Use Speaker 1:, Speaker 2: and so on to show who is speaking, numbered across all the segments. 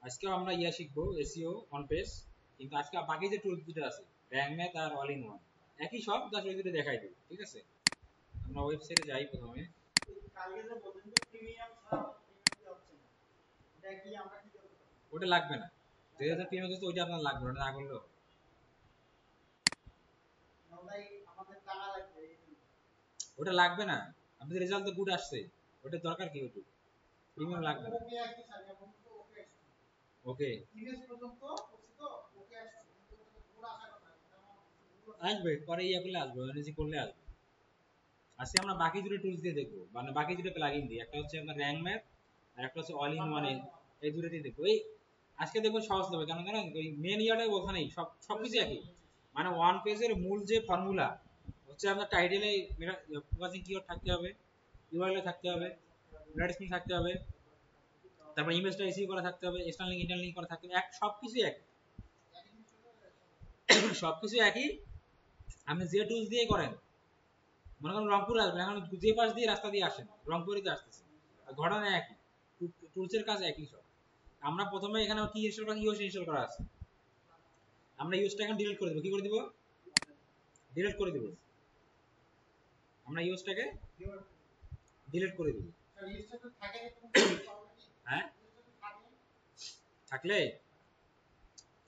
Speaker 1: আজকে আমরা শিখবো এসইও অন পেজ, কিন্তু আজকে বাকি যে টুলস দুটো আছে র্যাঙ্ক ম্যাথ আর অল ইন ওয়ান একই সব, জাস্ট ওই দুটো দেখাই দেব। ঠিক আছে, আমরা ওয়েবসাইটে যাই প্রথমে। ওটা লাগবে না, যেটা প্রিমিয়াম আছে ওইটা আপনার লাগবে না, না করলেও ওটা লাগবে না। আপনাদের রেজাল্ট তো গুড আসছে, ওটা দরকার কি? ওটা প্রিমিয়াম লাগবে না। ওকে আসবে পরে, করলে আসবে, এনার্জি করলে আসবে। আজকে আমরা বাকি দুটো টুলস দিয়ে দেখবো, মানে বাকি দুটো প্লাগইন দিয়ে, একটা হচ্ছে আপনার র্যাঙ্ক ম্যাথ আর একটা হচ্ছে অল ইন ওয়ান। এই দুটো দিয়ে দেখবো। এই আজকে দেখবো সহজ হবে, কেন জানেন? ওই মেন ইয়ারটাই ওখানেই, সবকিছু একই। মানে ওয়ান পেজের মূল যে ফর্মুলা হচ্ছে আপনার টাইটেলে ফোকাসিং কিওয়ার্ড থাকতে হবে, ইউআরএল থাকতে হবে, মেটা ডেসক্রিপশন থাকতে হবে, তারপর ইমেজটা এসইও করা থাকতে হবে, এক্সটার্নাল লিংক ইন্টারনাল লিংক করা থাকতে হবে, সবকিছু একই। সবকিছু একই। আপনি যে টুলস দিয়ে করেন, মনে করেন রংপুর আসবেন, এখন যে পাশ দিয়ে রাস্তা দিয়ে আসেন রংপুরে তো আসতেছে, ঘটনা একই, টুলসের কাজ একই সব। আমরা প্রথমে এখানে কি ইনস্টল করা, ইওস ইনস্টল করা আছে, আমরা ইওসটা এখন ডিলিট করে দেবো। কি করে দিব? ডিলিট করে দেব। আমরা ইওসটাকে ডিলিট করে দেব। হ্যাঁ, থাকলে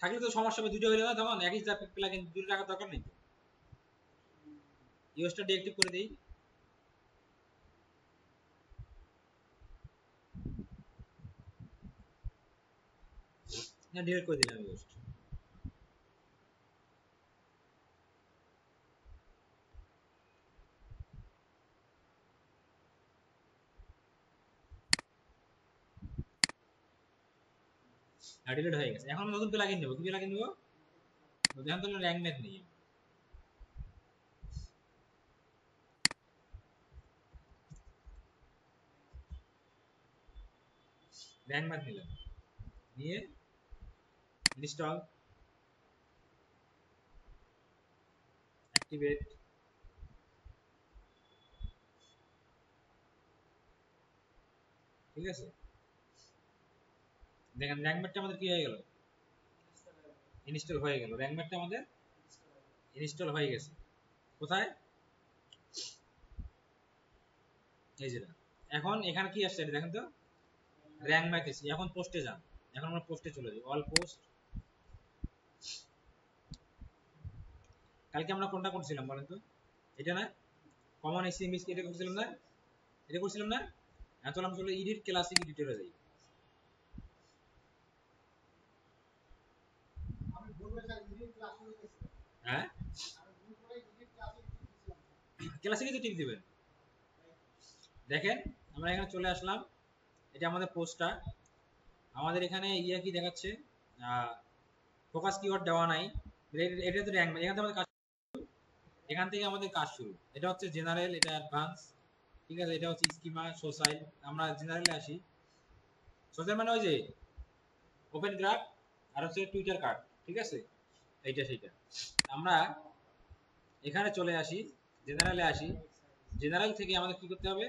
Speaker 1: থাকলে তো সমস্যা হবে, দুটো হইলে না তখন একই প্লাগইন দুটো টাকার দরকার নেই। ইওসটা ডিএক্টিভ করে দেই। না, ডিলিট করে দিলাম ইওসটা। ডিলিট হয়ে গেছে। এখন নতুন প্লাগইন নেব। কি প্লাগইন নেব? এখন তো র্যাঙ্ক ম্যাথ নিয়ে র্যাঙ্ক ম্যাথ নিলাম, নিয়ে ইনস্টল, অ্যাক্টিভেট। ঠিক আছে, দেখেন র্যাঙ্ক ম্যাথটা আমাদের কি হয়ে গেল, ইনস্টল হয়ে গেল। র্যাঙ্ক ম্যাথটা আমাদের ইনস্টল হয়ে গেছে। কোথায়? এই যে এখন এখানে কি আসছে দেখেন তো, র্যাঙ্ক ম্যাথ এসে। এখন পোস্টে যান, এখন আমরা পোস্টে চলে যাই, অল পোস্ট। কালকে আমরা কোনটা করছিলাম বলেন তো? এটা না, কমন এসএমএস, এটা করছিলাম না? এটা করছিলাম না? এখন আমরা চলে এডিট ক্লাসিক এডিটরে যাই। হ্যাঁ, ক্লাসিকে তো টিপ দিবেন। দেখেন আমরা এখানে চলে আসলাম, এটা আমাদের পোস্টটা। আমাদের এখানে কি দেখাচ্ছে, ফোকাস কিওয়ার্ড দেওয়া নাই। এটা তো র্যাঙ্ক, এখান থেকে আমাদের কাজ, এখান থেকে আমাদের কাজ শুরু। এটা হচ্ছে জেনারেল, এটা অ্যাডভান্স। ঠিক আছে, এটা হচ্ছে স্কিমা, সোসাইল। আমরা জেনারেলে আসি। সোসাইল মানে ওই যে ওপেন গ্রাফ, আর হচ্ছে টুইটার কার্ড। ঠিক আছে, এইটা সেইটা। আমরা এখানে চলে আসি, জেনারেলে আসি। জেনারেল থেকে আমাদের কি করতে হবে?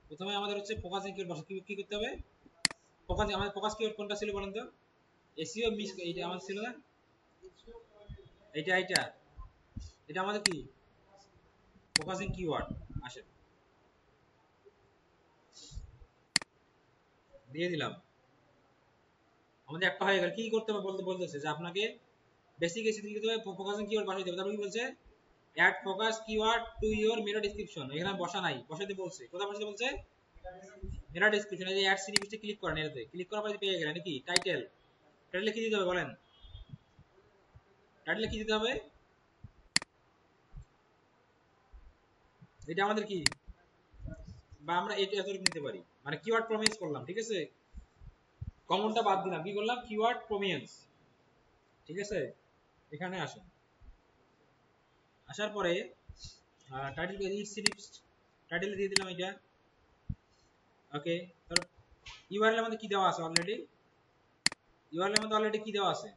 Speaker 1: প্রথমে আমাদের হচ্ছে ফোকাসিং কিওয়ার্ড বসে। কি করতে হবে? ফোকাস, আমাদের ফোকাস কিওয়ার্ড কোনটা ছিল বলেন তো? এসইও মিস, এইটা আমাদের ছিল না? এইটা এইটা এটা আমাদের কি ফোকাসিং কিওয়ার্ড। আসেন দিয়ে দিলাম, আমাদের একটা হয়ে গেল। কি করতে হবে বলতেছে যে আপনাকে বেসিক এসে দিতে হবে, ফোকাসিং কিওয়ার্ড বসাইতে হবে। তারপর কি বলছে? Add focus keyword to your meta description. এখানে বসা নাই, বসাইতে বলছে। কোথায় বসাইতে বলছে? Meta description. এই যে অ্যাড সিরিজে ক্লিক করেন, এটাতে ক্লিক করার পরে পেয়ে গেলেন কি টাইটেল। টাইটেলে কি দিতে হবে বলেন? টাইটেলে কি দিতে হবে? এটা আমাদের কি, বা আমরা এটা এতটুকু নিতে পারি, মানে কিওয়ার্ড প্রমিস করলাম। ঠিক আছে, কমনটা বাদ দিলাম, কি করলাম? Keyword promise. ঠিক আছে, এখানে আসুন। আসার পরে টাইটেল সিরিজ, টাইটেলে দিয়ে দিলাম এটা। ওকে, তারপর ইউআরএল এর মধ্যে কি দেওয়া আছে অলরেডি? ইউআরএল এর মধ্যে অলরেডি কি দেওয়া আছে?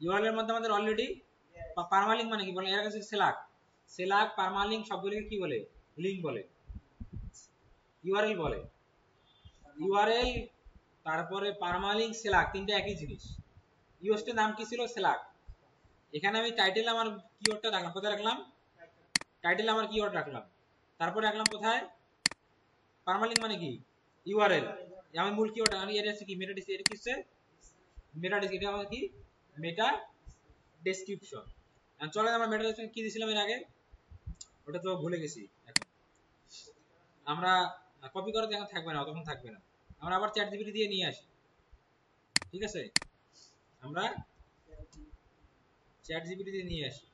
Speaker 1: ইউআরএল এর মধ্যে আমাদের অলরেডি পারমালিঙ্ক, মানে কি বলে এর কাছে সেলাক, সেলাক পারমালিঙ্ক সবগুলোকে কি বলে? লিংক বলে, ইউআরএল বলে। ইউআরএল তারপরে পারমালিঙ্ক সেলাক, তিনটা একই জিনিস। ইউএসটির নাম কি ছিল? সেলাক। এখানে আমি টাইটেল আমার কিওয়ার্ডটা রাখলাম, কোথায় রাখলাম? টাইটেল আমার কিওয়ার্ড রাখলাম, তারপরে রাখলাম কোথায়? পারমালিঙ্ক মানে কি? ইউআরএল। আমার মূল কিওয়ার্ড আমি এটা হচ্ছে কি? মেটা ডিসক্রিপশন। এটা কি হচ্ছে? মেটা ডিসক্রিপশন। এটা আমার কি? মেটা ডেসক্রিপশন। চলেন আমরা মেটা ডেসক্রিপশন কি দিয়েছিলাম এর আগে, ওটা তো ভুলে গেছি। এখন আমরা কপি করাতে এখন থাকবে না, তখন থাকবে না, আমরা আবার চ্যাট জিপিটি দিয়ে নিয়ে আসি। ঠিক আছে, আমরা চ্যাট জিপিটি দিয়ে নিয়ে আসি।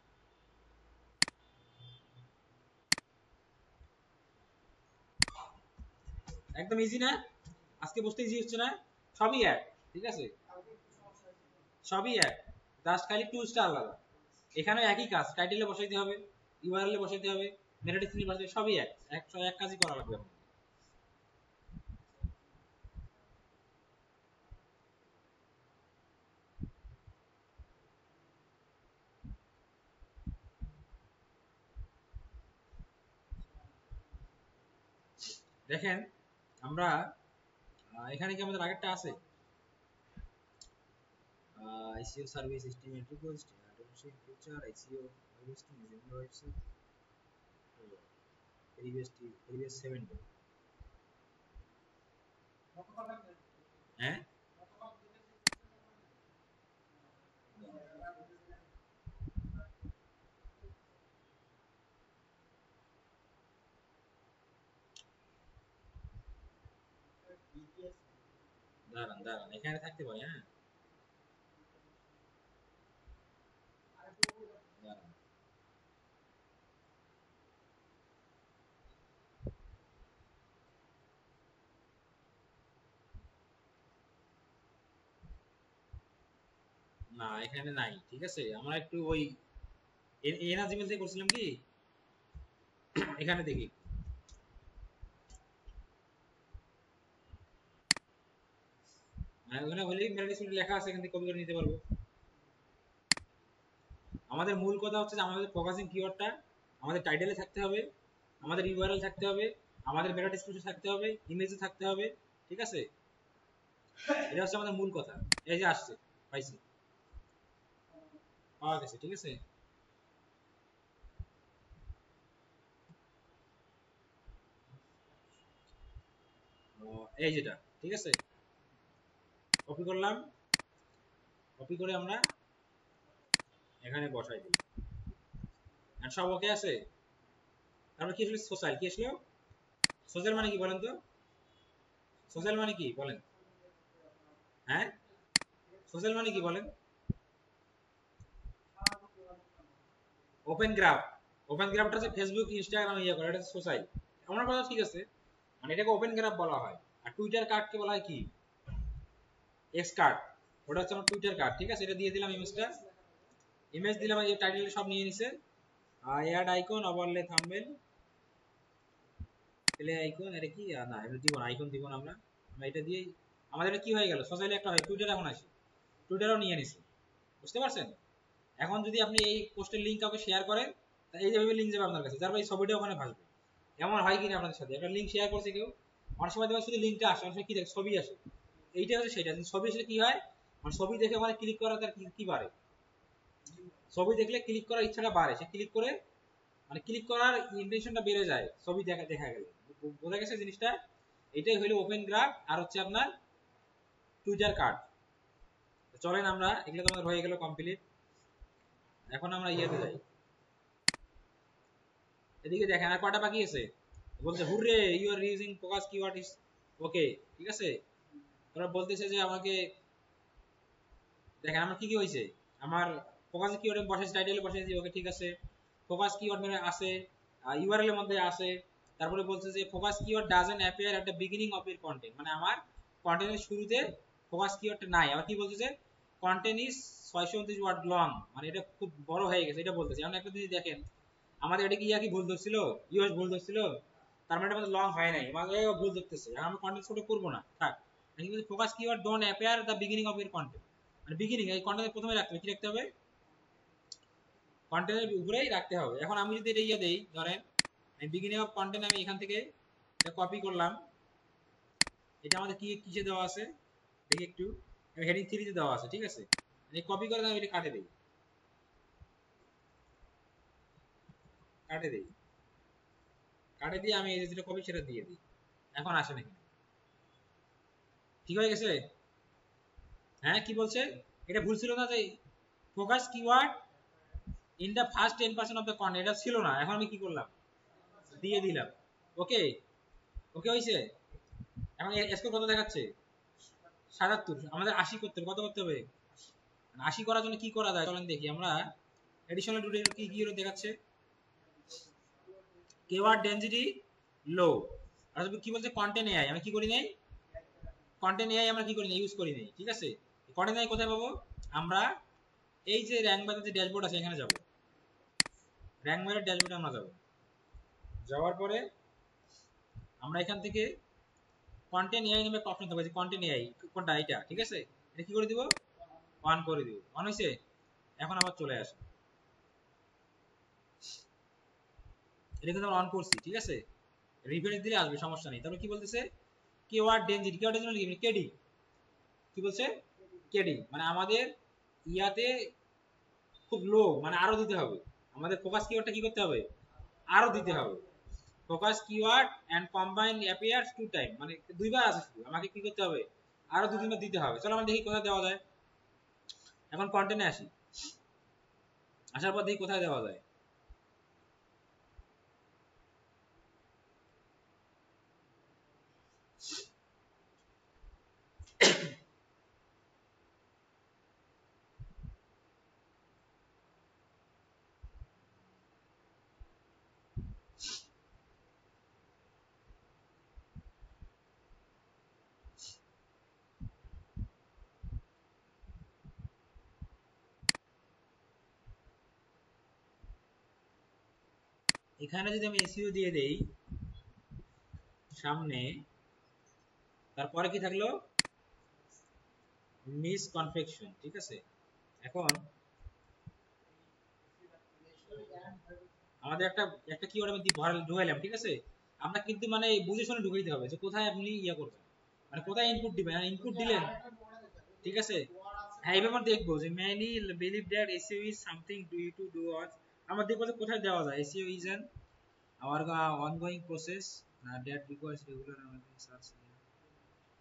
Speaker 1: একদম ইজি না? আজকে বুঝতে ইজি হচ্ছে না? সবই এক, ঠিক আছে, সবই এক, জাস্ট খালি টুলসটা আলাদা। এখানে একই কাজ, টাইটেলে বসাইতে হবে, ইউআরএল এ বসাইতে হবে, মেটা ডেসক্রিপশন বসাইতে, সবই এক, এক কাজই করা লাগবে। দেখেন আমরা এখানে কি আমাদের আগেরটা আছে? ICO service estimate request, admission feature, ICO listing, general website, previous 7 day. হ্যাঁ, দাঁড়ান দাঁড়ান, এখানে থাকতে পারে। হ্যাঁ, দাঁড়ান। না, এখানে নাই। ঠিক আছে, আমরা একটু ওই এনা জিমেল থেকে করছিলাম কি, এখানে দেখি। ওখানে হলেই মেটা ডেসক্রিপশন লেখা আছে, এখান থেকে কপি করে নিতে পারবো। আমাদের মূল কথা হচ্ছে যে আমাদের ফোকাসিং কিওয়ার্ডটা আমাদের টাইটেলে থাকতে হবে, আমাদের ইউআরএল থাকতে হবে, আমাদের মেটা ডেসক্রিপশন থাকতে হবে, ইমেজে থাকতে হবে। ঠিক আছে, এটা হচ্ছে আমাদের মূল কথা। এই যে আসছে, পাইছি, পাওয়া গেছে। ঠিক আছে, এই যেটা, ঠিক আছে, কপি করলাম, কপি করে আমরা এখানে বসাই দিই, আর সব ওকে আছে। তারপর কি আসলে সোশ্যাল, কি আসলো? সোশ্যাল মানে কি বলেন তো? সোশ্যাল মানে কি বলেন? হ্যাঁ, সোশ্যাল মানে কি বলেন? Open graph. ওপেন গ্রাফটা হচ্ছে ফেসবুক, ইনস্টাগ্রাম ইয়ে করে, এটা সোশ্যাল। আমার কথা ঠিক আছে, মানে এটাকে ওপেন গ্রাফ বলা হয়। আর টুইটার কার্ডকে বলা হয় কি? X card. ওটা হচ্ছে আমার টুইটার কার্ড। ঠিক আছে, এটা দিয়ে দিলাম ইমেজটা, ইমেজ দিলাম, এই টাইটেল সব নিয়ে নিছে। Add icon, overlay, thumbnail, play icon, এটা কি না, এটা দিব না, আইকন দিব না আমরা। আমরা এটা দিয়েই আমাদের এটা কি হয়ে গেল, সোশ্যালি একটা হয়, টুইটার এখন আসে, টুইটারও নিয়ে নিছে। বুঝতে পারছেন? এখন যদি আপনি এই পোস্টের লিঙ্ক কাউকে শেয়ার করেন, তা এই যেভাবে লিঙ্ক যাবে আপনার কাছে, তারপর এই ছবিটা ওখানে ভাসবে। এমন হয় কিনা আপনাদের সাথে, একটা লিঙ্ক শেয়ার করছে কেউ, অনেক সময় দেখবেন শুধু লিঙ্কটা আসে, অনেক সময় কি দেখে ছবি আসে। এইটা হচ্ছে সেটা, ছবি আসলে কি হয়, মানে ছবি দেখে মানে ক্লিক করা তার কি বাড়ে, ছবি দেখলে ক্লিক করার ইচ্ছাটা বাড়ে, সে ক্লিক করে, মানে ক্লিক করার ইন্টেনশনটা বেড়ে যায় ছবি দেখা গেলে। বোঝা গেছে জিনিসটা? এটাই হলো ওপেন গ্রাফ, আর হচ্ছে আপনার টুইটার কার্ড। চলেন আমরা, এগুলো তো আমাদের হয়ে গেল কমপ্লিট। এখন আমরা ইয়েতে যাই, এদিকে দেখেন আর কটা বাকি আছে। বলছে hurray you are using focus keyword is okay. ঠিক আছে, তোরা বলতেছে যে আমাকে, দেখেন আমার কি কি হয়েছে, আমার ফোকাস কিওয়ার্ড বসাইছি, টাইটেলে বসাইছি, ওকে ঠিক আছে। ফোকাস কিওয়ার্ড মানে আছে, ইউআরএল এর মধ্যে আছে। তারপরে বলছে যে focus keyword doesn't appear at the beginning of your content, মানে আমার কন্টেন্টের শুরুতে ফোকাস কিওয়ার্ডটা নাই। আবার কি বলছে যে কন্টেন্ট ইজ 629 ওয়ার্ড লং, মানে এটা খুব বড় হয়ে গেছে, এটা বলতেছে। এখন একটা জিনিস দেখেন, আমাদের এটা কি কি ভুল ধরছিল, ইউএস ভুল ধরছিল, তার মানে আমাদের লং হয় নাই, আমাদের ভুল ধরতেছে। আমরা কন্টেন্ট ছোট করব না, থাক। কিন্তু focus keyword don't appear the beginning of your content, মানে বিগিনিং, এই কন্টেন্টের প্রথমে রাখতে হবে, কি রাখতে হবে? কন্টেন্টের উপরেই রাখতে হবে। এখন আমি যদি এটা ইয়ে দেই, ধরেন আমি বিগিনিং অফ কন্টেন্ট, আমি এখান থেকে এটা কপি করলাম, এটা আমাদের কি কিসে দেওয়া আছে, দেখি একটু, হেডিং 3 তে দেওয়া আছে, ঠিক আছে, এই কপি করে আমি এটা কাটে দেই, কাটে দেই, কাটে দিয়ে আমি এই যেটা কপি সেটা দিয়ে দিই। এখন আসে নাকি, ঠিক হয়ে গেছে? হ্যাঁ, কি বলছে? এটা ভুল ছিল না যে focus keyword in the first 10% of the content, এটা ছিল না, এখন আমি কি করলাম, দিয়ে দিলাম। ওকে, ওকে হইছে। এখন স্কোর কত দেখাচ্ছে? 77। আমাদের 80 করতে হবে, কত করতে হবে? 80 করার জন্য কি করা যায় চলেন দেখি আমরা। এডিশনাল টুডে কি কি দেখাচ্ছে? কিওয়ার্ড ডেনসিটি লো। আর কি বলছে? কন্টেন্ট এআই আমি কি করি নাই, কন্টেন্ট এআই আমরা কি করি না, ইউজ করি নাই, ঠিক আছে। কন্টেন্ট এআই কোথায় পাবো আমরা? এই যে র্যাঙ্ক বাজার যে ড্যাশবোর্ড আছে এখানে যাব, র্যাঙ্ক বাজার ড্যাশবোর্ডে আমরা যাব, যাওয়ার পরে আমরা এখান থেকে কন্টেন্ট এআই নামে একটা অপশন থাকবে, যে কন্টেন্ট এআই কোনটা, এটা, ঠিক আছে, এটা কি করে দিব, অন করে দিব। অন হয়েছে। এখন আবার চলে আসে, এটা কিন্তু আমরা অন করছি, ঠিক আছে, রিফ্রেশ দিলে আসবে, সমস্যা নেই। তারপর কি বলতেছে? কিওয়ার্ড ডেনসিটি, কিওয়ার্ড ডেনসিটি কি কেডি, কি বলছে? কেডি মানে আমাদের ইয়াতে খুব লো, মানে আরো দিতে হবে, আমাদের ফোকাস কিওয়ার্ডটা কি করতে হবে, আরো দিতে হবে। Focus keyword and combine appears two time, মানে দুইবার আছে শুধু, আমাকে কি করতে হবে, আরো দুই তিনবার দিতে হবে। চলো আমরা দেখি কোথায় দেওয়া যায়। এখন কন্টেন্টে আসি, আসার পর দেখি কোথায় দেওয়া যায়। এখানে যদি আমি এসইও দিয়ে দেই সামনে, তারপরে কি থাকলো, মিস কনফেকশন, ঠিক আছে। এখন আমাদের একটা একটা কিওয়ার্ড আমি ঢুকাইলাম, ঠিক আছে। আমরা কিন্তু মানে বুঝে শুনে ঢুকাইতে হবে যে কোথায় আপনি ইয়া করবেন, মানে কোথায় ইনপুট দিবেন। আর ইনপুট দিলেন, ঠিক আছে, হ্যাঁ এবার দেখবো যে many believe that SEO is something do you to do watch. আমরা দেখবো যে কোথায় দেওয়া যায় SEO is an our ongoing process that requires regular analysis, search,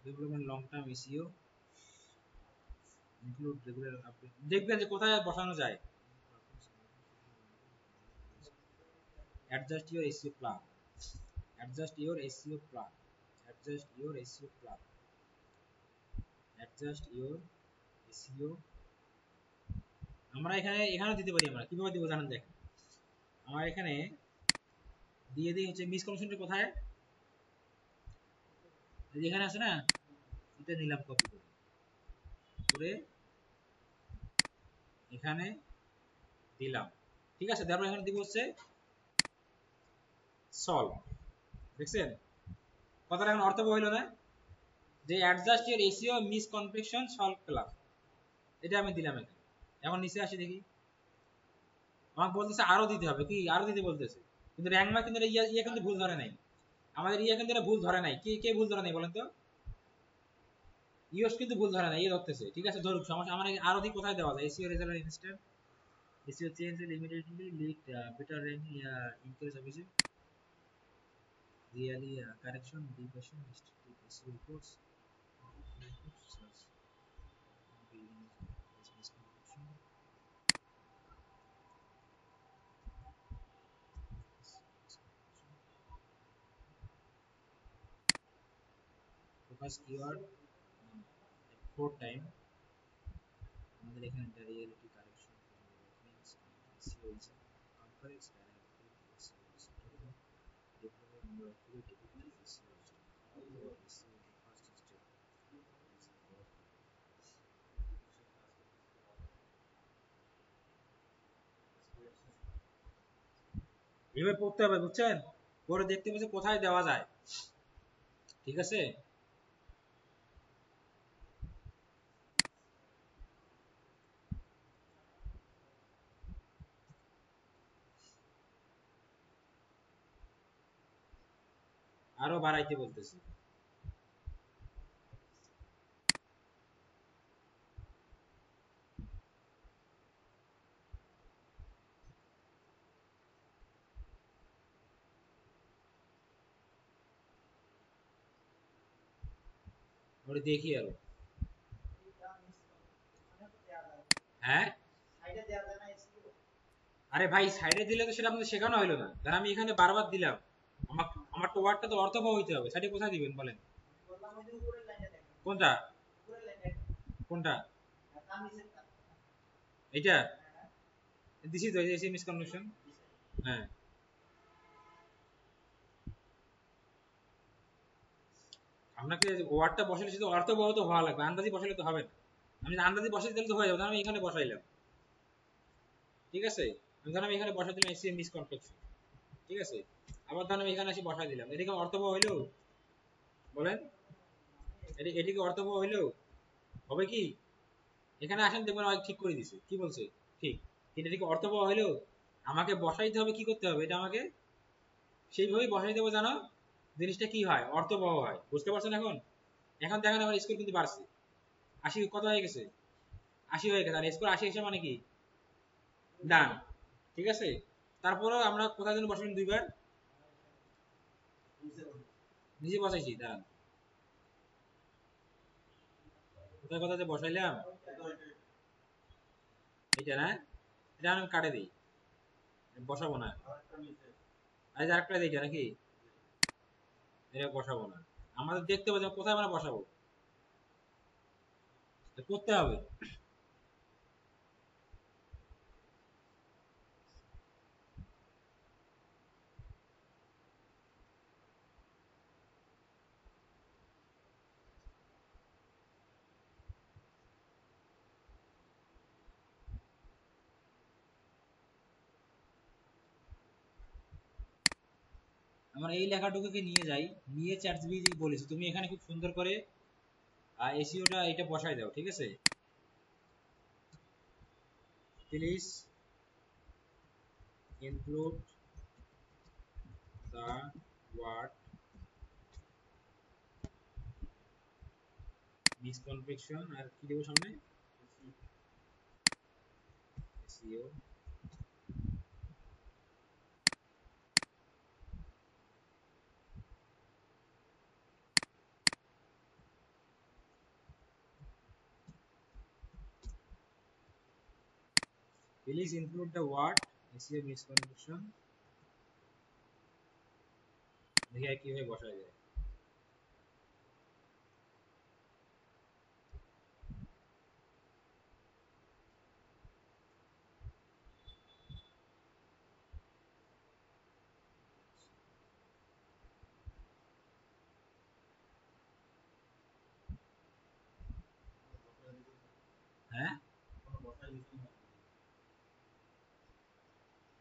Speaker 1: development, long term SEO include regular update। দেখবেন যে কোথায় বসানো যায়, adjust your SEO plan, adjust your SEO plan, adjust your SEO plan, adjust your SEO। আমরা এখানে এখানেও দিতে পারি, আমরা কিভাবে দিব জানেন? দেখেন আমার এখানে দিয়ে দিই হচ্ছে মিসকনসেন্টটা কোথায়, এখানে আছে না, এটা নিলাম কপি করে করে এখানে দিলাম, ঠিক আছে। তারপর এখানে দিব হচ্ছে সলভ, দেখছেন কথাটা এখন অর্থ হইল না, যে adjust your SEO misconception solve class, এটা আমি দিলাম এখানে। এখন নিচে আসি দেখি, আমাকে বলতেছে আরো দিতে হবে, কি আরো দিতে বলতেছে, কিন্তু র্যাঙ্ক মার্ক কিন্তু ইয়ে কিন্তু ভুল ধরে নাই, আমাদের ইয়ে কিন্তু ভুল ধরে নাই। কে কে ভুল ধরে নাই বলেন তো? ইউএস কিন্তু ভুল ধরে নাই, ইয়ে ধরতেছে, ঠিক আছে, ধরুক সমস্যা। আমার আরো দিক কোথায় দেওয়া যায়? SEO result instant, SEO change immediately lead better ranking increase অফিসিভ really correction depression restrictive SEO reports search building business connection focus keyword four time আমাদের এখানে একটা reality correction means SEO is complex dynamic SEO develop number of difficult SEO SEO first step এভাবে পড়তে হবে, বুঝছেন? পরে দেখতে পাচ্ছি কোথায় দেওয়া যায়, ঠিক আছে। আরো বাড়াইতে বলতেছি, ওটা দেখি আরো। হ্যাঁ আরে ভাই সাইডে দিলে তো সেটা আমাদের শেখানো হলো না, কারণ আমি এখানে বারবার দিলাম। আমার আমার তো ওয়ার্ডটা তো অর্থবহ হইতে হবে, সাইডে কোথায় দিবেন বলেন? কোনটা কোনটা? এইটা দিছি তো, এই মিসকনফিউশন। হ্যাঁ আপনাকে ওয়ার্ডটা বসালে শুধু অর্থবহ তো হওয়া লাগবে, আন্দাজি বসালে তো হবে না। আমি আন্দাজি বসাই দিলে তো হয়ে যাবে, আমি এখানে বসাইলাম, ঠিক আছে। আমি ধরুন আমি এখানে বসাই দিলাম এসিএম মিসকনফিউশন, ঠিক আছে। আবার ধরুন আমি এখানে এসে বসাই দিলাম, এদিকে অর্থবহ হইলো বলেন? এদিকে অর্থবহ হইলো হবে কি? এখানে আসেন দেখবেন ঠিক করে দিছে, কি বলছে ঠিক, কিন্তু এদিকে অর্থবহ হইলো আমাকে বসাইতে হবে, কি করতে হবে, এটা আমাকে সেইভাবেই বসাই দেবো জানো, জিনিসটা কি হয়, অর্থবহ হয়। বুঝতে পারছেন এখন? এখন দেখেন আমার স্কোর কিন্তু বাড়ছে, 80 কত হয়ে গেছে, 80 হয়ে গেছে। আর স্কোর 80 এসে মানে কি ডান, ঠিক আছে। তারপরেও আমরা কোথায় যেন বসালাম দুইবার, নিজে বসাইছি, দাঁড়ান কোথায় কোথায় যে বসাইলাম, এটা না, এটা আমি কাটে দিই, বসাবো না। আর এই যে আরেকটা দিই নাকি, এটা বসাবো না। আমাদের দেখতে হবে যে কোথায় আমরা বসাবো, করতে হবে। আমরা এই লেখাটুকুকে নিয়ে যাই, নিয়ে চ্যাট জিপিটি বলেছি তুমি এখানে খুব সুন্দর করে এসইওটা এটা বসাই দাও, ঠিক আছে। Please include the word misconception, আর কি দেবো সামনে, SEO. Please include the word SEO misconception, দেখি আর কিভাবে বসাই যায়। হ্যাঁ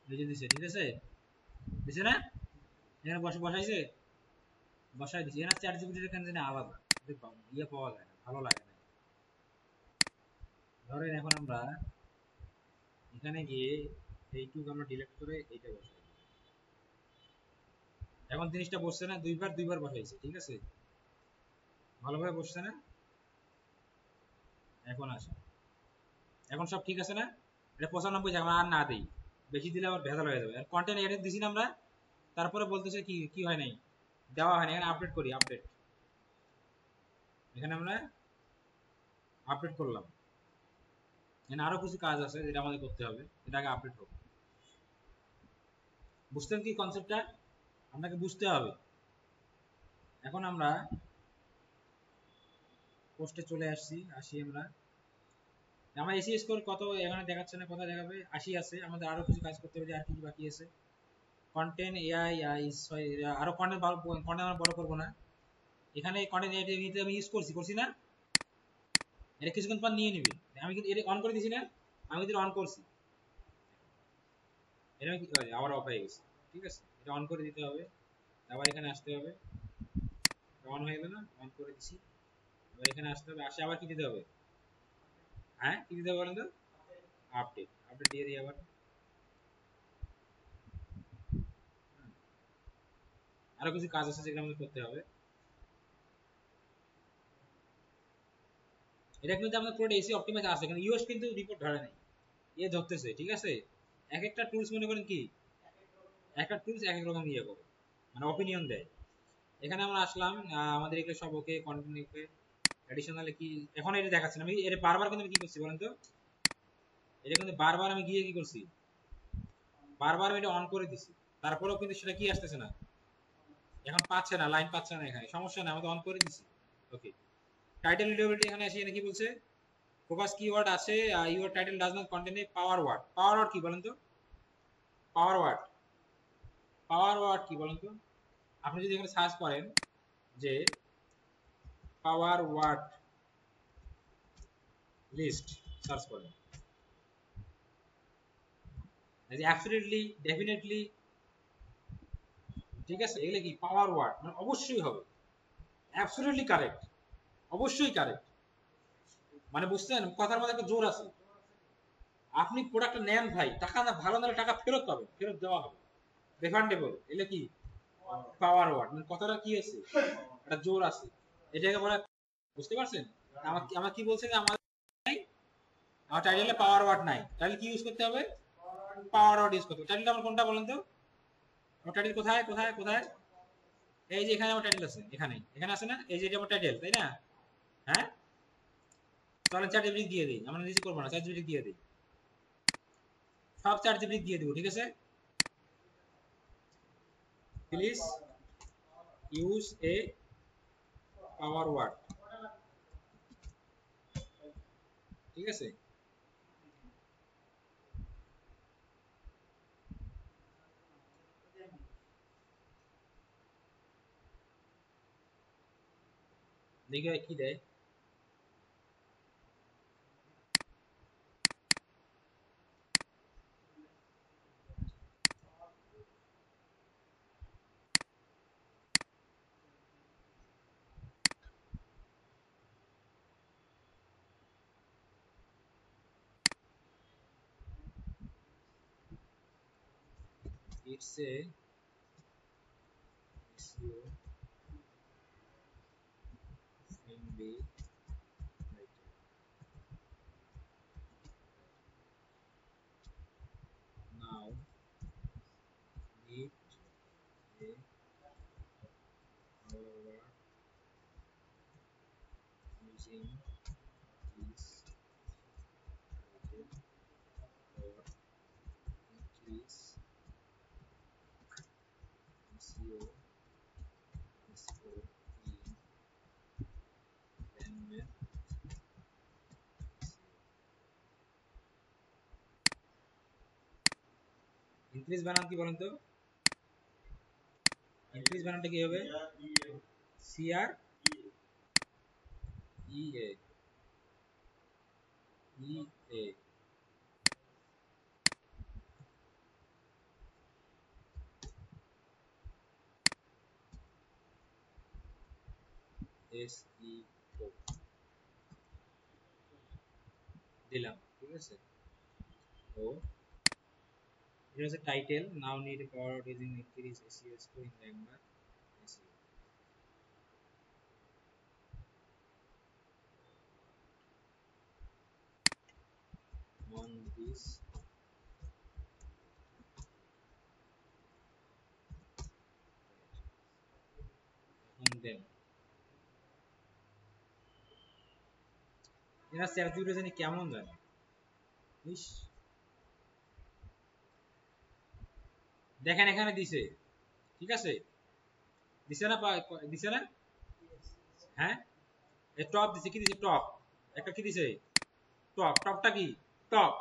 Speaker 1: এই যে দিছে, ঠিক আছে, দিছে না, এখানে বসাইছে, বসাই দিছি। এখানে চ্যাট জিপিটির এখানে জানি আলাদা ইয়ে পাওয়া যায় না, ভালো লাগে না। ধরেন এখন আমরা এখানে গিয়ে এইটুকু আমরা ডিলিট করে এইটা বসাই, এখন জিনিসটা বসছে না, দুইবার দুইবার বসাইছে, ঠিক আছে, ভালোভাবে বসছে না। এখন আসে, এখন সব ঠিক আছে না, এটা 95 জায়গা আর না দেই, বেশি দিলে আবার ভেজাল হয়ে যাবে। আর কন্টেন্ট এডিট দিছি না আমরা, তারপরে বলতেছে কি কি হয় নাই, দেওয়া হয় না। এখানে আপডেট করি, আপডেট, এখানে আমরা আপডেট করলাম। এখানে আরো কিছু কাজ আছে যেটা আমাদের করতে হবে, এটা আগে আপডেট হোক। বুঝতেন কি কনসেপ্টটা, আপনাকে বুঝতে হবে। এখন আমরা পোস্টে চলে আসি আমরা, আমার এসি স্কোর কত এখানে দেখাচ্ছে না, কোথায় দেখাবে, 80 আছে। আমাদের আরো কিছু কাজ করতে হবে, আর কি কি বাকি আছে, কন্টেন্ট এআই, আরো কন্টেন্ট কন্টেন্ট আমরা বড় করবো না। এখানে কন্টেন্ট নিতে আমি ইউজ করছি না, এটা কিছুক্ষণ পর নিয়ে নিবি। আমি কিন্তু এটা অন করে দিছি না, আমি কিন্তু অন করছি, এটা কি আবার অফ হয়ে গেছে, ঠিক আছে। এটা অন করে দিতে হবে, আবার এখানে আসতে হবে, অন হয়ে গেল না, অন করে দিছি। এবার এখানে আসতে হবে, আসে আবার কি দিতে হবে, হ্যাঁ কি দিতে হবে বলেন তো, আপডেট, আপডেট দিয়ে দিই আবার। আরো কিছু কাজ আছে যেগুলো আমাদের করতে হবে। এটা কিন্তু আমাদের পুরো এসি অপটিমাইজ আছে, কিন্তু ইউএস কিন্তু রিপোর্ট ধরে নাই, এ ধরতেছে, ঠিক আছে। এক একটা টুলস মনে করেন কি, একটা টুলস এক এক রকম ইয়ে করে, মানে অপিনিয়ন দেয়। এখানে আমরা আসলাম, আমাদের এগুলো সব ওকে, কন্টেন্ট ওকে, অ্যাডিশনালি কি এখন এটা দেখাচ্ছি না, আমি এটা বারবার কিন্তু আমি কি করছি বলেন তো, এটা কিন্তু বারবার আমি গিয়ে কি করছি, বারবার আমি এটা অন করে দিছি, তারপরেও কিন্তু সেটা কি আসতেছে না, এখন পাচ্ছে না, লাইন পাচ্ছে না, এখানে সমস্যা না, আমি তো অন করে দিছি। ওকে, টাইটেল রিডেবিলিটি এখানে এসে এখানে কি বলছে, ফোকাস কিওয়ার্ড আছে, your title does not contain a power word. Power word কি বলেন তো, পাওয়ার ওয়ার্ড, পাওয়ার ওয়ার্ড কি বলেন তো, আপনি যদি এখানে সার্চ করেন যে পাওয়ার ওয়ার্ড লিস্ট সার্চ করেন, এই যে অ্যাবসলিউটলি, ডেফিনেটলি, ঠিক আছে, এগুলো কি পাওয়ার ওয়ার্ড, মানে অবশ্যই হবে, অ্যাবসলিউটলি কারেক্ট, অবশ্যই কারেক্ট, মানে বুঝছেন কথার মধ্যে একটা জোর আছে। আপনি প্রোডাক্টটা নেন ভাই, টাকা না ভালো না টাকা ফেরত পাবেন, ফেরত দেওয়া হবে, রিফান্ডেবল, এগুলো কি পাওয়ার ওয়ার্ড, মানে কথাটা কি আছে, একটা জোর আছে, এটাকে বলে, বুঝতে পারছেন। আমাকে আমার কি বলছে যে আমার আমার টাইটেলে পাওয়ার ওয়ার্ড নাই, তাহলে কি ইউজ করতে হবে, পাওয়ার ওয়ার্ড ইউজ করতে হবে। টাইটেলটা আমার কোনটা বলেন তো, আমার টাইটেল কোথায় কোথায় কোথায়, এই যে এখানে আমার টাইটেল আছে, এখানে এখানে আছে না, এই যে এটা আমার টাইটেল, তাই না, হ্যাঁ, চলেন চ্যাট জিপিটি দিয়ে দিই, আমরা নিজে করবো না, চ্যাট জিপিটি দিয়ে দিই, সব চ্যাট জিপিটি দিয়ে দিব, ঠিক আছে, please use a power word, ঠিক আছে, দেখি ভাই কি দেয়। It's a SEO friendly title. Now need a forward using this title for increase SEO in landmark increase বানান কি বলেন তো, ইনক্রিজ বানানটা কি হবে, CR E A E A S E ও দিলাম, ঠিক আছে, তো এটা হচ্ছে title, now need a power using increase SEO score in landmark SEO on this and then এরা স্যার দুটো জানি কেমন জানে, ইস, দেখেন এখানে দিছে, ঠিক আছে, দিছে না, দিছে না, হ্যাঁ, এই টপ দিছে, কি দিছে টপ, একটা কি দিছে টপ, টপটা কি টপ,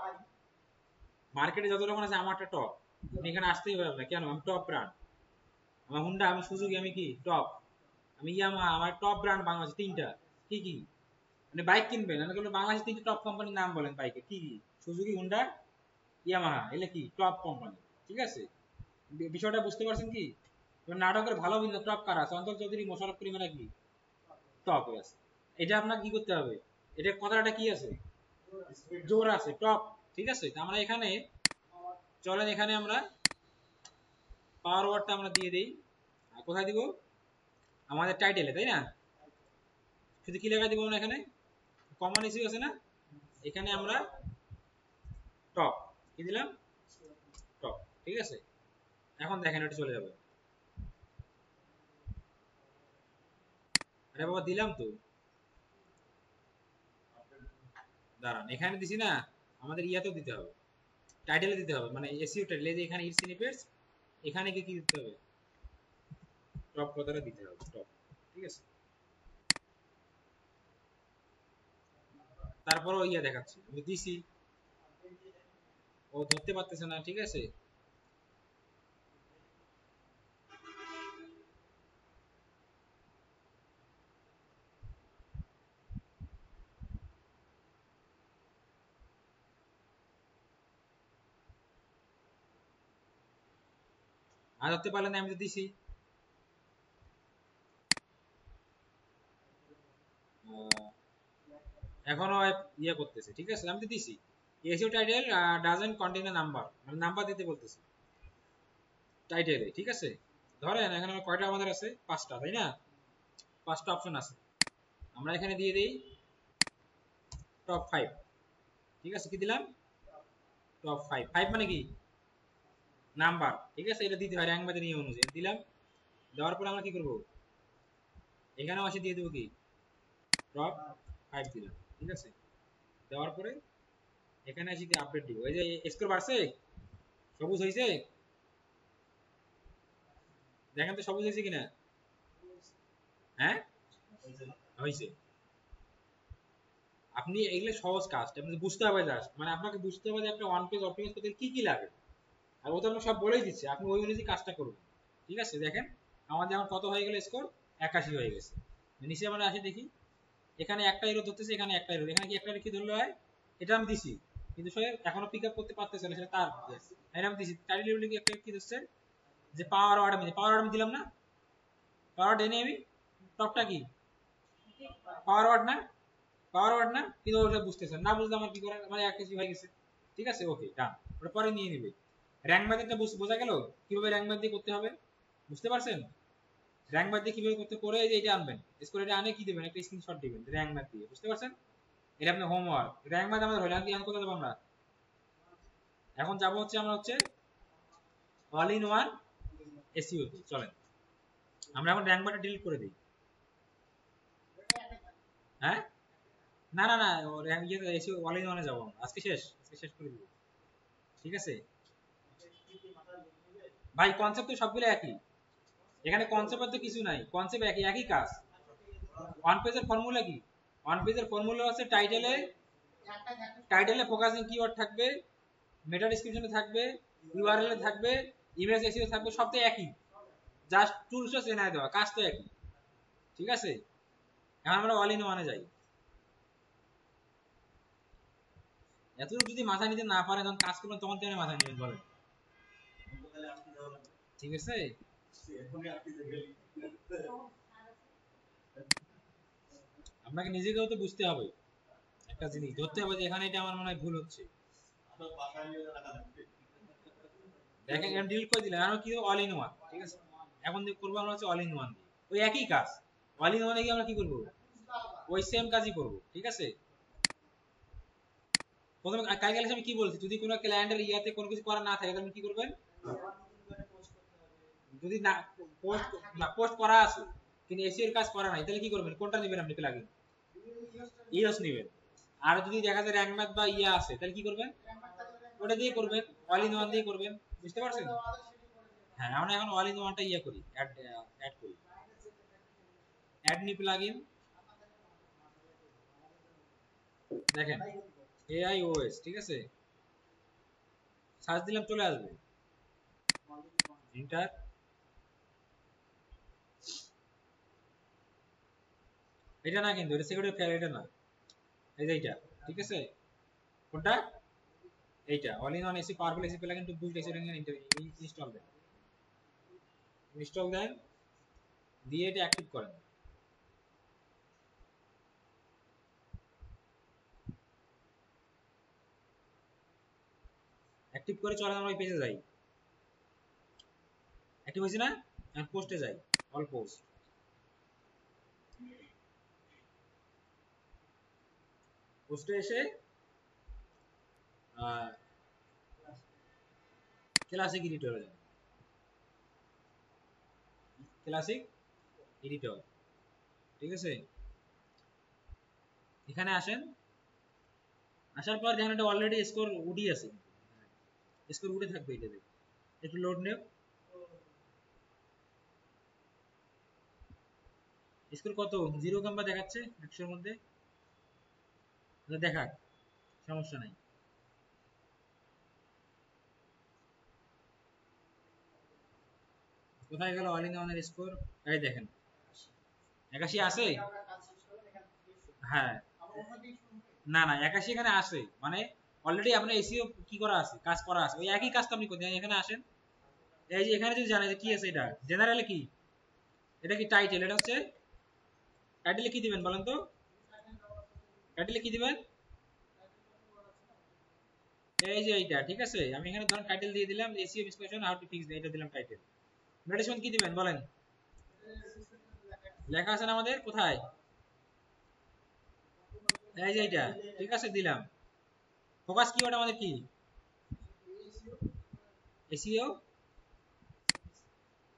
Speaker 1: মার্কেটে যত রকম আছে আমারটা টপ, আপনি এখানে আসতেই পারবেন না, কেন, আমি টপ ব্র্যান্ড, আমার হুন্ডা, আমি সুজুকি, আমি কি টপ, আমি ইয়ামাহা, আমার টপ ব্র্যান্ড বাংলাদেশে তিনটা, কি কি, মানে বাইক কিনবেন, আমি বলবো বাংলাদেশে তিনটা টপ কোম্পানির নাম বলেন বাইকে, কি কি, সুজুকি, হুন্ডা, ইয়ামাহা, এগুলো কি টপ কোম্পানি, ঠিক আছে, বিষয়টা বুঝতে পারছেন কি, এবার নাটকের ভালো অভিনেতা টপ কারা আছে, অন্তর চৌধুরী, মোশাররফ করিমেরা কি টপ আছে, এটা আপনার কি করতে হবে, এটা কথাটা কি আছে, জোর আছে, টপ, ঠিক আছে, আমরা এখানে চলেন, এখানে আমরা পাওয়ার ওয়ার্ডটা আমরা দিয়ে দেই, কোথায় দিব, আমাদের টাইটেলে, তাই না, শুধু কি লেখা দিব না, এখানে কমন ইস্যু আছে না, এখানে আমরা টপ কি দিলাম, টপ, ঠিক আছে, এখন দেখেন এটা চলে যাবে, আরে বাবা দিলাম তো, দাঁড়ান এখানে দিছি না, আমাদের ইয়াতেও দিতে হবে, টাইটেলে দিতে হবে, মানে এসইও টাইটেল, এই যে এখানে ইট স্নিপেটস, এখানে কি দিতে হবে, টপ কথাটা দিতে হবে, টপ। ঠিক আছে, তারপরও ইয়া দেখাচ্ছি আমি দিছি, ও ধরতে পারতেছে না। ঠিক আছে, আর ধরতে পারলে না, আমি তো দিছি। এখনো ইয়ে করতেছে। ঠিক আছে, আমি তো দিছি SEO title doesn't contain a number, মানে নাম্বার দিতে বলতেছে টাইটেলে। ঠিক আছে, ধরেন এখানে কয়টা আমাদের আছে, 5টা, তাই না? 5টা অপশন আছে, আমরা এখানে দিয়ে দিই টপ 5। ঠিক আছে, কি দিলাম, টপ 5। 5 মানে কি, নাম্বার। ঠিক আছে, এটা দিতে হয় র্যাঙ্ক বাজে নিয়ম অনুযায়ী দিলাম। দেওয়ার পর আমরা কি করব, এখানেও আসে দিয়ে দেবো কি, টপ 5 দিলাম। ঠিক আছে, দেওয়ার পরে এখানে আসি কি আপডেট দিব, এই যে স্কোর বাড়ছে, সবুজ হয়েছে, দেখেন তো সবুজ হয়েছে কিনা। হ্যাঁ, হয়েছে। আপনি এগুলো সহজ কাজ, আপনি বুঝতে হবে জাস্ট, মানে আপনাকে বুঝতে হবে যে একটা ওয়ান পেজ অপটিমাইজ করতে কি কি লাগে, আর ও তো আমরা সব বলেই দিচ্ছে, আপনি ওই অনুযায়ী কাজটা করবেন। ঠিক আছে, দেখেন আমাদের এখন কত হয়ে গেল স্কোর, 81 হয়ে গেছে। নিচে আমরা আসি দেখি, এখানে একটা এরো ধরতেছে, এখানে একটা এরো, এখানে কি একটা কি ধরলো হয়, এটা আমি দিছি, কিন্তু সে এখনো পিক আপ করতে পারতেছে না, সেটা তার এটা আমি দিছি। টাইটেল লেভেলে কি একটা কি ধরছে, যে পাওয়ার ওয়ার্ড, আমি পাওয়ার ওয়ার্ড আমি দিলাম না, পাওয়ার ওয়ার্ড এনে আমি, টপটা কি পাওয়ার ওয়ার্ড না, পাওয়ার ওয়ার্ড না, কিন্তু ওটা বুঝতেছেন না, বুঝলে আমার কি করার, মানে এক কিছু হয়ে গেছে। ঠিক আছে, ওকে ডান, ওটা পরে নিয়ে নিবে। র্যাঙ্ক ম্যাথটা বোঝা গেল, কিভাবে র্যাঙ্ক ম্যাথ দিয়ে করতে হবে, বুঝতে পারছেন? র্যাঙ্ক ম্যাথ দিয়ে কিভাবে করতে, করে এই যে এটা আনবেন, স্কোর এটা আনে কি দিবেন, একটা স্ক্রিনশট দিবেন র্যাঙ্ক ম্যাথ দিয়ে, বুঝতে পারছেন? এটা আপনার হোমওয়ার্ক। র্যাঙ্ক ম্যাথ আমাদের হলো, এখন কোথায় যাবো আমরা, এখন যাবো হচ্ছে আমরা হচ্ছে অল ইন ওয়ান এসইও তে। চলেন আমরা এখন র্যাঙ্ক ম্যাথটা ডিলিট করে দিই। হ্যাঁ, না না না, র্যাঙ্ক ইয়ে এসইও অল ইন ওয়ানে যাবো আমরা, আজকে শেষ, আজকে শেষ করে দিব। ঠিক আছে ভাই, কনসেপ্ট তো সবগুলো একই, এখানে কনসেপ্ট তো কিছু নাই, কনসেপ্ট একই, একই কাজ। ওয়ান পেজের ফর্মুলা কি, ওয়ান পেজের ফর্মুলা হচ্ছে টাইটেলে, টাইটেলে ফোকাসিং কিওয়ার্ড থাকবে, মেটা ডেসক্রিপশনে থাকবে, ইউআরএল এ থাকবে, ইমেজ এসইও থাকবে, সব তো একই, জাস্ট টুলসটা চেনায় দেওয়া, কাজ তো একই। ঠিক আছে, এখন আমরা অল ইন ওয়ানে যাই। এতটুকু যদি মাথায় নিতে না পারে, তখন কাজ করবেন, তখন কেন মাথায় নেবেন বলেন? ঠিক আছে, আপনাকে নিজেকেও তো বুঝতে হবে, একটা জিনিস ধরতে হবে যে এখানে এটা আমার মনে হয় ভুল হচ্ছে। দেখেন এখন ডিলিট করে দিলাম, এখন কি অল ইন ওয়ান। ঠিক আছে, এখন করবো আমরা হচ্ছে অল ইন ওয়ান দিয়ে, ওই একই কাজ, অল ইন ওয়ানে গিয়ে আমরা কি করবো, ওই সেম কাজই করবো। ঠিক আছে, প্রথমে কালকে আমি কি বলছি, যদি কোনো ক্লায়েন্টের ইয়াতে কোনো কিছু করা না থাকে, তাহলে কি করবেন, যদি না পোস্ট, না পোস্ট করা আছে কিন্তু এসিওর কাজ করা নাই, তাহলে কি করবেন, কোনটা নেবেন আপনি প্লাগইন, ইওস নেবেন। আর যদি দেখা যায় র্যাঙ্ক ম্যাথ বা ইয়া আছে, তাহলে কি করবেন, ওটা দিয়ে করবেন, অল ইন ওয়ান দিয়ে করবেন। বুঝতে পারছেন? হ্যাঁ, আমরা এখন অল ইন ওয়ানটা ইয়া করি, অ্যাড অ্যাড করি, অ্যাড নিউ প্লাগইন। দেখেন AIOS, ঠিক আছে, সার্চ দিলাম চলে আসবে, এন্টার। এটা না, কিন্তু এটা সিকিউরিটি ফেয়ার, এটা না, এই যে এইটা। ঠিক আছে, কোনটা, এইটা all in one AC powerful AC plugin to boost AC install then, install then, দিয়ে এটা অ্যাক্টিভ করেন। অ্যাক্টিভ করে চলেন, আমরা ওই পেজে যাই, অ্যাক্টিভ হয়েছে না, এখন পোস্টে যাই, অল পোস্ট, পোস্টে এসে ক্লাসিক এডিটরে যান, ক্লাসিক এডিটর। ঠিক আছে, এখানে আসেন, আসার পর দেখেন এটা অলরেডি স্কোর উডি আছে, স্কোর উঠে থাকবে এটাতে। একটু লোড নেও, স্কোর কত 0 কিংবা দেখাচ্ছে 100 এর মধ্যে, দেখাক, সমস্যা নাই। কোথায় গেল অল ইন ওয়ানের স্কোর? এই দেখেন 81 আছে। হ্যাঁ না না 81 এখানে আসে, মানে অলরেডি আপনার এসিও কি করা আছে, কাজ করা আছে, ওই একই কাজ তো আপনি করতেন। এখানে আসেন, এই যে এখানে যদি জানেন যে কি আছে, এটা জেনারেলে কি, এটা কি টাইটেল, এটা হচ্ছে টাইটেলে কি দিবেন বলেন তো, টাইটেলে কি দিবেন, এই যে এইটা ঠিক আছে। আমি এখানে ধরুন টাইটেল দিয়ে দিলাম এসিও বিশ্লেষণ হাউ টু ফিক্স, এটা দিলাম টাইটেল। মেডিসিন কি দিবেন বলেন, লেখা আছে না আমাদের কোথায়, এই যে এইটা ঠিক আছে দিলাম। ফোকাস কিওয়ার্ড আমাদের কি, এসিও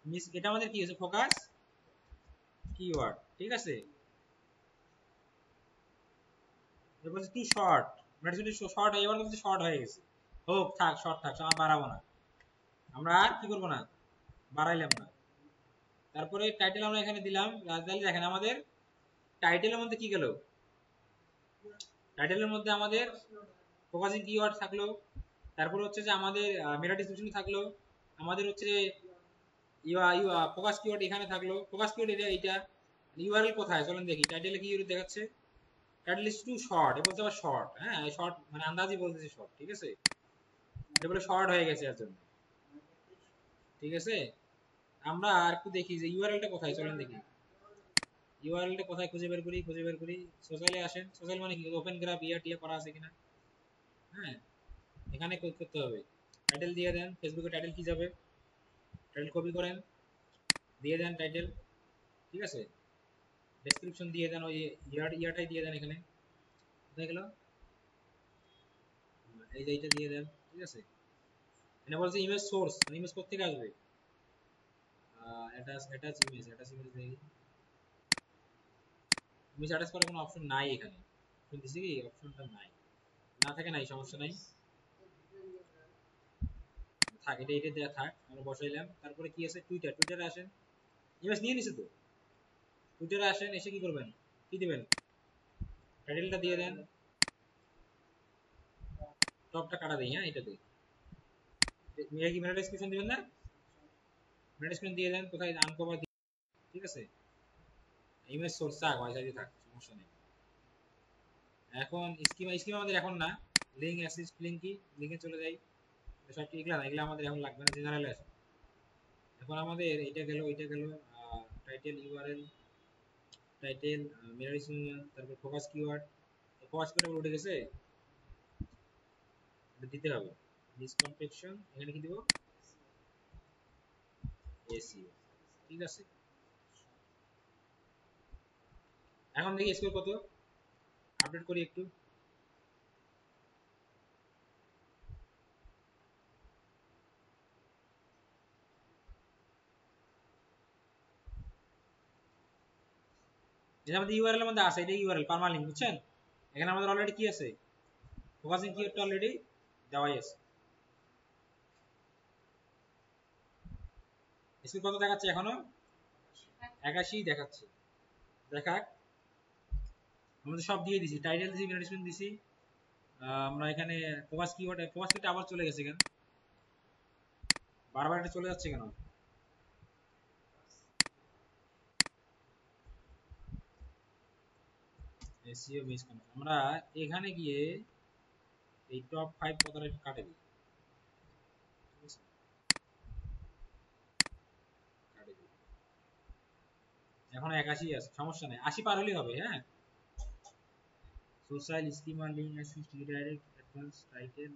Speaker 1: মিস, এটা আমাদের কি আছে ফোকাস কিওয়ার্ড, ঠিক আছে। এটা বলছে টু শর্ট, মেডিসিন শর্ট, এবার বলছে শর্ট হয়ে গেছে, হোক থাক শর্ট থাক, আমরা বাড়াবো না, আমরা আর কি করবো না, বাড়াইলাম না। তারপরে টাইটেল আমরা এখানে দিলাম রাজধানী, দেখেন আমাদের টাইটেলের মধ্যে কি গেল, টাইটেলের মধ্যে আমাদের ফোকাসিং কিওয়ার্ড থাকলো, তারপর হচ্ছে যে আমাদের মেটা ডিসক্রিপশন থাকলো, আমাদের হচ্ছে যে ফোকাস কিওয়ার্ড এখানে থাকলো, ফোকাস কিওয়ার্ড এটা এইটা, ইউআরএল কোথায় চলেন দেখি, টাইটেলে কি দেখাচ্ছে, টাইটেল ইজ টু শর্ট, এ বলতে আবার শর্ট, হ্যাঁ শর্ট মানে আন্দাজি বলতেছে শর্ট, ঠিক আছে, এটা বলে শর্ট হয়ে গেছে এর জন্য, ঠিক আছে। আমরা আর একটু দেখি যে ইউআরএলটা কোথায় চলেন দেখি, ইউআরএলটা কোথায় খুঁজে বের করি, খুঁজে বের করি, সোশ্যালে আসেন, সোশ্যাল মানে কি ওপেন গ্রাফ টিয়া করা আছে কিনা, হ্যাঁ এখানে করতে হবে। টাইটেল দিয়ে দেন, ফেসবুকে টাইটেল কি যাবে, টাইটেল কপি করেন, দিয়ে দেন টাইটেল, ঠিক আছে। ডেসক্রিপশন দিয়ে দেন, ওই ইয়াটাই দিয়ে দেন এখানে, কোথায় গেল, এই যে এইটা দিয়ে দেন, ঠিক আছে। এটা বলছে ইমেজ সোর্স, মানে ইমেজ কোথা থেকে আসবে, অ্যাটাচ ইমেজ, অ্যাটাচ ইমেজ দেখি, ইমেজ অ্যাটাচ করার কোনো অপশন নাই এখানে, অপশন দিছি কি, অপশনটা নাই, না থাকে নাই সমস্যা নাই, থাক এটা এটা দেয়া থাক, আমরা বসাইলাম। তারপরে কি আছে টুইটার, টুইটারে আসেন, ইমেজ নিয়ে নিছে তো, টুইটারে আসেন, এসে কি করবেন, কি দিবেন, টাইটেলটা দিয়ে দেন, টপটা কাটা দেই, হ্যাঁ এটা দিই, মেয়ে কি মেটা ডেসক্রিপশন দিবেন না, মেটা ডেসক্রিপশন দিয়ে দেন, কোথায় আনকভার, ঠিক আছে। ইমেজ সোর্স থাক, ওয়াইসাইডে থাক, সমস্যা নেই। এখন স্কিমা, স্কিমা আমাদের এখন না, লিঙ্ক অ্যাসিস্ট, লিঙ্ক কি, লিঙ্কে চলে যাই, সব কি এগুলা না, এগুলা আমাদের এখন লাগবে না, জেনারেলে আসে। এখন আমাদের এটা গেল, এটা গেল টাইটেল, ইউআরএল, টাইটেল, মেটাডেসক্রিপশন, তারপর ফোকাস কিওয়ার্ড, ফোকাস কিওয়ার্ড উঠে গেছে, এটা দিতে হবে, ডিসকমপ্লেকশন, এখানে কি দিব, এসিও, ঠিক আছে। এখন দেখি স্কোর কত, আপডেট করি একটু, যেটা আমাদের ইউআরএল এর মধ্যে আছে, এটা ইউআরএল পারমালিঙ্ক, বুঝছেন। এখানে আমাদের অলরেডি কি আছে, ফোকাসিং কিওয়ার্ডটা অলরেডি দেওয়াই আছে। স্কোর কত দেখাচ্ছে এখনো, 81 দেখাচ্ছে, দেখাক। আমরা সব দিয়ে দিছি, টাইটেল দিছি, মেটাডেসক্রিপশন দিছি, আমরা এখানে ফোকাস কিওয়ার্ড, ফোকাস কিওয়ার্ড আবার চলে গেছে কেন, বারবার এটা চলে যাচ্ছে কেন, এসইও মিস কনফার্ম, আমরা এখানে গিয়ে এই টপ 5 কথাটা একটু কাটে দিই, ঠিক আছে, কাটে দিই, এখন 81 আছে, সমস্যা নেই, 80 পার হলেই হবে, হ্যাঁ। Social schema, link assist, redirect, advance, title,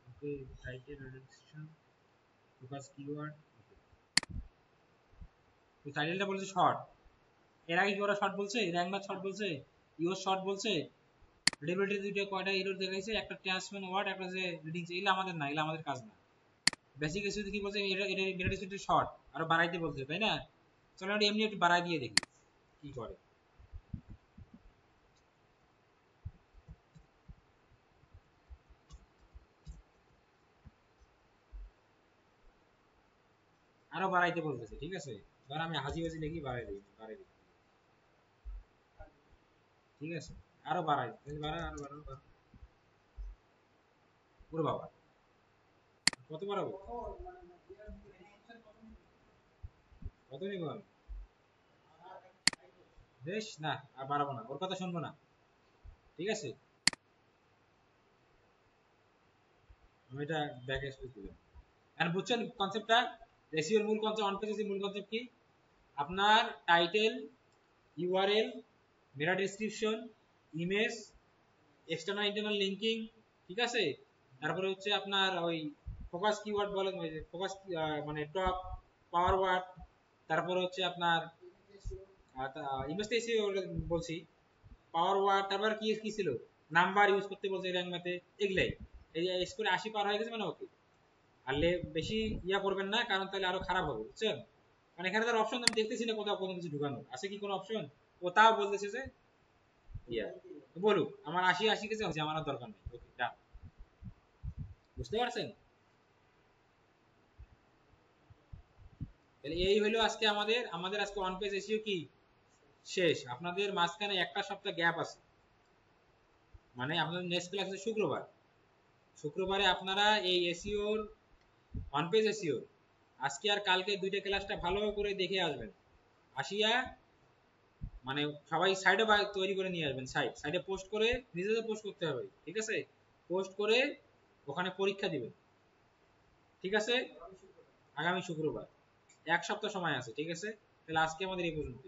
Speaker 1: okay, title registration, focus keyword, তো টাইটেলটা বলছে শর্ট, এর আগে কি ওরা শর্ট বলছে, র্যাঙ্ক ম্যাচ শর্ট বলছে, ইউএস শর্ট বলছে, রিডেবিলিটি দুইটা কয়টা এরর দেখাইছে, একটা ট্রান্সমেন্ট ওয়ার্ড, একটা যে রিডিং, এগুলো আমাদের না, এগুলো আমাদের কাজ না। বেসিক কিছু কি বলছে, এটা এটা মেটাডেসক্রিপশন শর্ট আরো বাড়াইতে বলছে, তাই না। চলো আমরা এমনি একটু বাড়াই দিয়ে দেখি কি করে। আরো বাড়াইতে বলতেছে, ঠিক আছে? ধর আমি হাজি বাজি লিখি, বাড়াই দিই, ঠিক আছে? আরো বাড়াই, বাড়া আরো বাড়াও, ওরে বাবা, কত বাড়াবো, কত নিব আমি? বেশ না, আর বাড়াবো না, ওর কথা শুনবো না, ঠিক আছে? আমি এটা ব্যাকে স্পেস দিলাম। আর বুঝছেন কনসেপ্টটা? এসইওর মূল কনসেপ্ট, অন পেজ এসইও মূল কনসেপ্ট কি? আপনার টাইটেল, ইউআরএল, মেটা description, image, external internal linking, ঠিক আছে? তারপরে হচ্ছে আপনার ওই ফোকাস কিওয়ার্ড বলেন, ওই যে ফোকাস মানে টপ পাওয়ার ওয়ার্ড, তারপরে হচ্ছে আপনার ইমেজ তো এসইও বলছি, পাওয়ার ওয়ার্ড, তারপর কি কি ছিল, নাম্বার ইউজ করতে বলছে র্যাঙ্ক ম্যাথে, এগুলাই। এই যে স্কোরে 80 পার হয়ে গেছে মানে ওকে। আর বেশি ইয়া করবেন না, কারণ তাহলে আরো খারাপ হবে, বুঝছেন? মানে এখানে তার অপশন আমি দেখতেছি না কোথাও কোনো কিছু ঢুকানো আছে কি, কোনো অপশন? ও তাও বলতেছে যে ইয়া, বলুক আমার 80 কেজি হচ্ছে, আমার আর দরকার নেই, ওকে ডান। বুঝতে পারছেন? তাহলে এই হলো আজকে আমাদের আমাদের আজকে ওয়ান পেজ এসিও কি শেষ। আপনাদের মাঝখানে একটা সপ্তাহ গ্যাপ আছে, মানে আপনাদের নেক্সট ক্লাস আছে শুক্রবার। শুক্রবারে আপনারা এই এসিওর ওয়ান পেজ এসিওর আজকে আর কালকে দুইটা ক্লাসটা ভালো করে দেখে আসবেন। আসিয়া মানে সবাই সাইডে তৈরি করে নিয়ে আসবেন, সাইডে পোস্ট করে, নিজেদের পোস্ট করতে হবে, ঠিক আছে? পোস্ট করে ওখানে পরীক্ষা দিবেন, ঠিক আছে? আগামী শুক্রবার, এক সপ্তাহ সময় আছে, ঠিক আছে? তাহলে আজকে আমাদের এই পর্যন্ত।